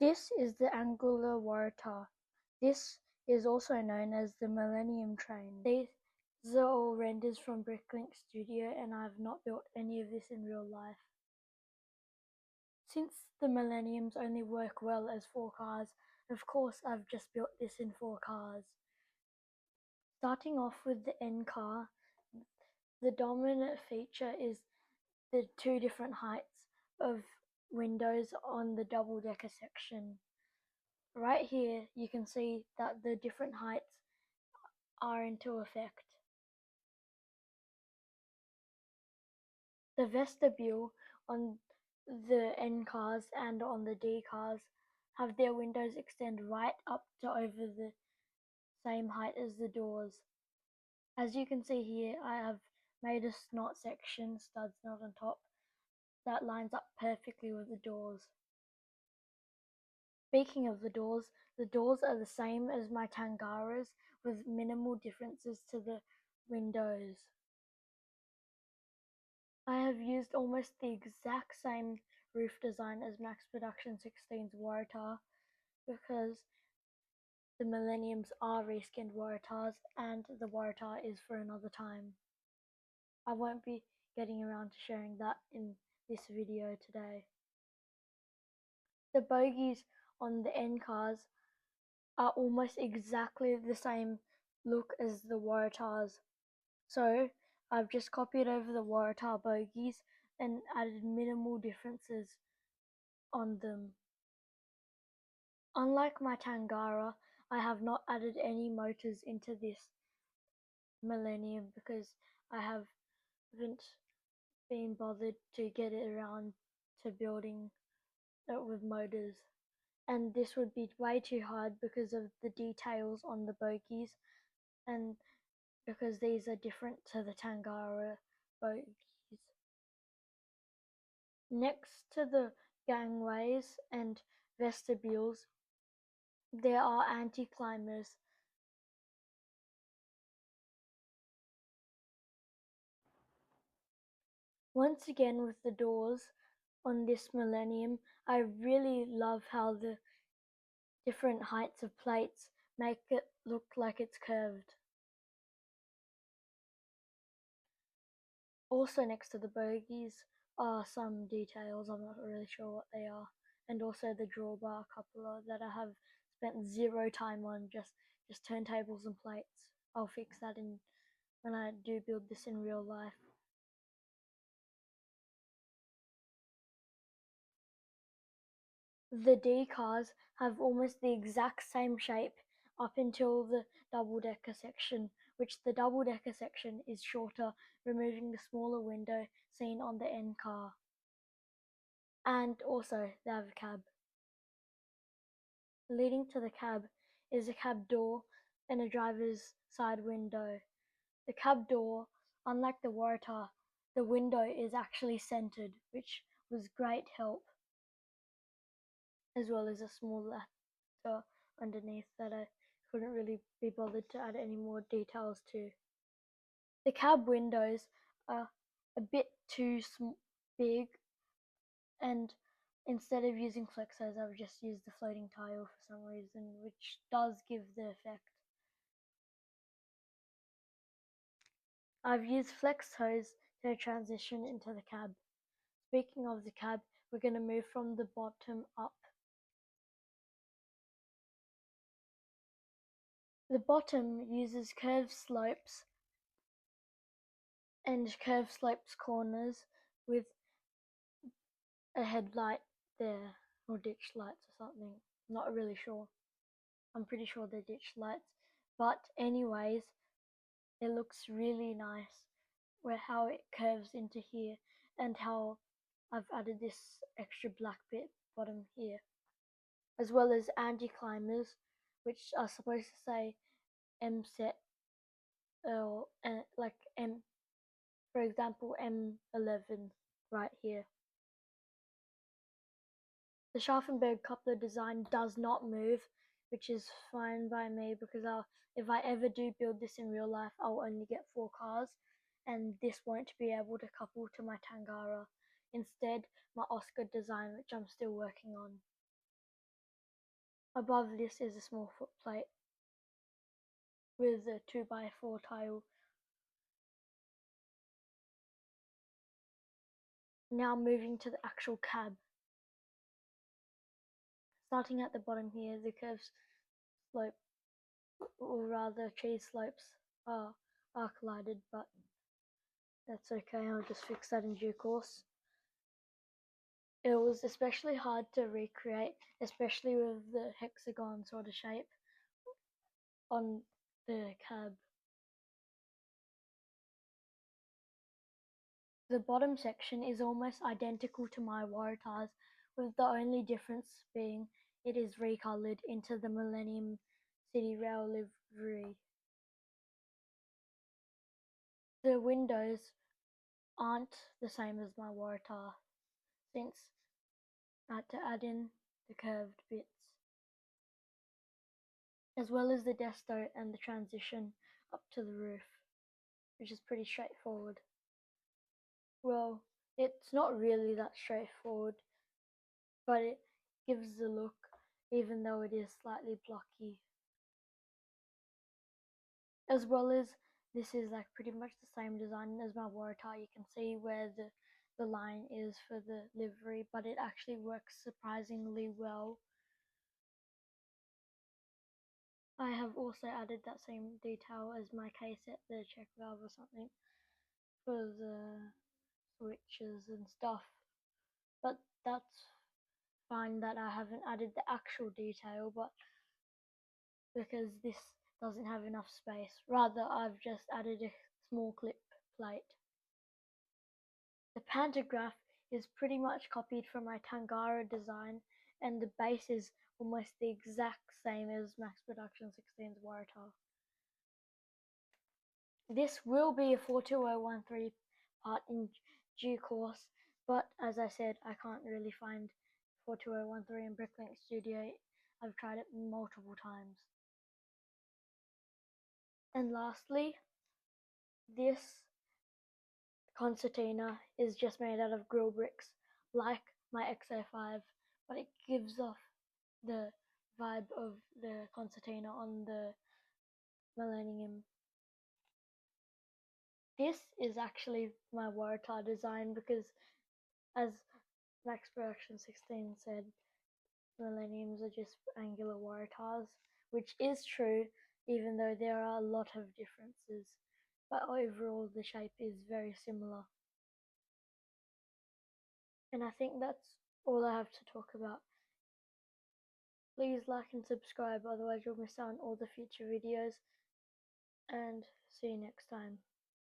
This is the angular waratah. This is also known as the Millennium train. These are all renders from Bricklink Studio, and I have not built any of this in real life. Since the Millenniums only work well as 4 cars, of course I've just built this in 4 cars. Starting off with the N car, the dominant feature is the 2 different heights of windows on the double-decker section. Right here you can see that the different heights are into effect. The vestibule on the N cars and on the D cars have their windows extend right up to over the same height as the doors. As you can see here, I have made a snot section, stud snot on top, that lines up perfectly with the doors. Speaking of the doors are the same as my Tangaras with minimal differences to the windows. I have used almost the exact same roof design as Max Production 16's Waratah because the Millenniums are reskinned Waratahs and the Waratah is for another time. I won't be getting around to sharing that in this video today. The bogies on the N cars are almost exactly the same look as the Waratahs. So I've just copied over the Waratah bogies and added minimal differences on them. Unlike my Tangara, I have not added any motors into this Millennium because I haven't been bothered to get it around to building it with motors. And this would be way too hard because of the details on the bogies and because these are different to the Tangara bogies. Next to the gangways and vestibules, there are anti-climbers. Once again with the doors on this Millennium, I really love how the different heights of plates make it look like it's curved. Also next to the bogies are some details, I'm not really sure what they are, and also the drawbar coupler that I have spent zero time on, just turntables and plates. I'll fix that in when I do build this in real life. The D cars have almost the exact same shape up until the double-decker section, which the double-decker section is shorter, removing the smaller window seen on the N car. And also they have a cab. Leading to the cab is a cab door and a driver's side window. The cab door, unlike the Waratah, the window is actually centered, which was great help, as well as a small ladder underneath that I couldn't really be bothered to add any more details to. The cab windows are a bit too big, and instead of using flexos, I've just used the floating tile for some reason, which does give the effect. I've used flex hose to transition into the cab. Speaking of the cab, we're going to move from the bottom up. The bottom uses curved slopes and curved slopes corners with a headlight there, or ditch lights or something. Not really sure. I'm pretty sure they're ditch lights. But anyways, it looks really nice where how it curves into here and how I've added this extra black bit bottom here, as well as anti-climbers, which are supposed to say M set or like M, for example M11 right here. The Scharfenberg coupler design does not move, which is fine by me because if I ever do build this in real life, I'll only get 4 cars and this won't be able to couple to my Tangara. Instead, my Oscar design, which I'm still working on. Above this is a small footplate with a 2x4 tile. Now moving to the actual cab. Starting at the bottom here, the curves slope, or rather cheese slopes, are collided, but that's okay, I'll just fix that in due course. It was especially hard to recreate, especially with the hexagon sort of shape on the cab. The bottom section is almost identical to my Waratahs, with the only difference being it is recolored into the Millennium City Rail livery. The windows aren't the same as my Waratah, since I had to add in the curved bits, as well as the desto and the transition up to the roof, which is pretty straightforward. Well, it's not really that straightforward, but it gives the look, even though it is slightly blocky. As well as this is like pretty much the same design as my Waratah. You can see where the line is for the livery, but it actually works surprisingly well. I have also added that same detail as my K-set, the check valve or something, for the switches and stuff, but that's fine that I haven't added the actual detail, but because this doesn't have enough space, rather I've just added a small clip plate. The pantograph is pretty much copied from my Tangara design, and the base is almost the exact same as Max Production 16's Waratah. This will be a 42013 part in due course, but as I said, I can't really find 42013 in Bricklink Studio. I've tried it multiple times. And lastly, this concertina is just made out of grill bricks, like my XO5, but it gives off the vibe of the concertina on the Millennium. This is actually my Waratah design because, as Max Production 16 said, Millenniums are just angular Waratahs, which is true, even though there are a lot of differences, but overall the shape is very similar. And I think that's all I have to talk about. Please like and subscribe, otherwise you'll miss out on all the future videos, and see you next time.